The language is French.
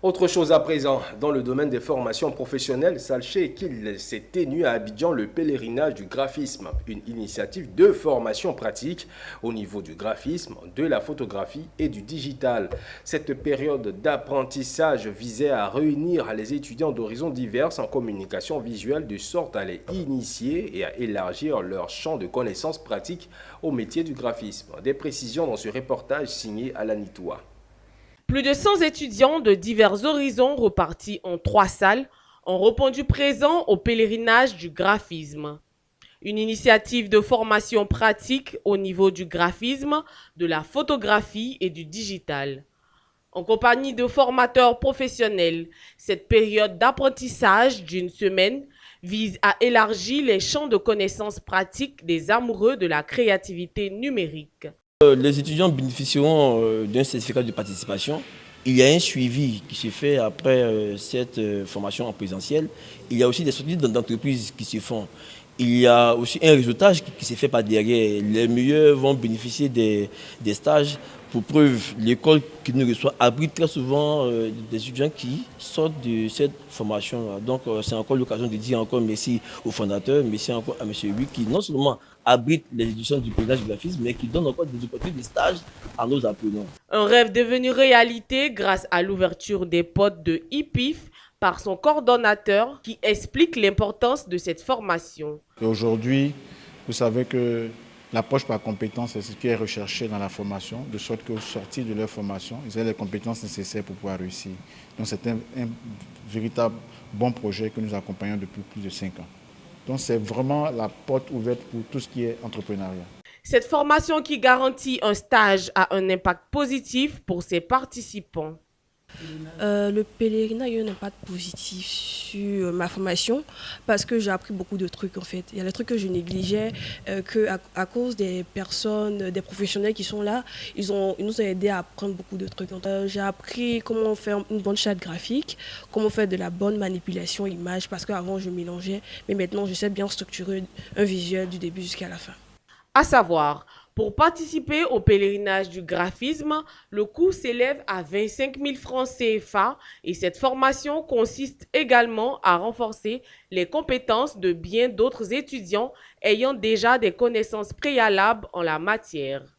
Autre chose à présent, dans le domaine des formations professionnelles, sachez qu'il s'est tenu à Abidjan le pèlerinage du graphisme, une initiative de formation pratique au niveau du graphisme, de la photographie et du digital. Cette période d'apprentissage visait à réunir les étudiants d'horizons divers en communication visuelle de sorte à les initier et à élargir leur champ de connaissances pratiques au métier du graphisme. Des précisions dans ce reportage signé Alanitoua. Plus de 100 étudiants de divers horizons repartis en 3 salles ont répondu présents au pèlerinage du graphisme. Une initiative de formation pratique au niveau du graphisme, de la photographie et du digital. En compagnie de formateurs professionnels, cette période d'apprentissage d'une semaine vise à élargir les champs de connaissances pratiques des amoureux de la créativité numérique. Les étudiants bénéficieront d'un certificat de participation. Il y a un suivi qui se fait après cette formation en présentiel. Il y a aussi des sorties d'entreprises qui se font. Il y a aussi un réseautage qui se fait par derrière. Les meilleurs vont bénéficier des stages. Pour preuve, l'école qui nous reçoit abrite très souvent des étudiants qui sortent de cette formation. Donc c'est encore l'occasion de dire encore merci aux fondateurs, merci encore à M. Huy qui non seulement abrite les étudiants du pèlerinage du graphisme, mais qui donne encore des opportunités de stage à nos apprenants. Un rêve devenu réalité grâce à l'ouverture des portes de IPIF par son coordonnateur qui explique l'importance de cette formation. Aujourd'hui, vous savez que l'approche par compétences, c'est ce qui est recherché dans la formation, de sorte qu'au sortir de leur formation, ils aient les compétences nécessaires pour pouvoir réussir. Donc c'est un véritable bon projet que nous accompagnons depuis plus de 5 ans. Donc c'est vraiment la porte ouverte pour tout ce qui est entrepreneuriat. Cette formation qui garantit un stage a un impact positif pour ses participants. Le pèlerinage a eu un impact positif sur ma formation parce que j'ai appris beaucoup de trucs en fait. Il y a des trucs que je négligeais à cause des personnes, des professionnels qui sont là, ils nous ont aidés à apprendre beaucoup de trucs. J'ai appris comment faire une bonne charte graphique, comment faire de la bonne manipulation image parce qu'avant je mélangeais, mais maintenant je sais bien structurer un visuel du début jusqu'à la fin. À savoir, pour participer au pèlerinage du graphisme, le coût s'élève à 25 000 francs CFA et cette formation consiste également à renforcer les compétences de bien d'autres étudiants ayant déjà des connaissances préalables en la matière.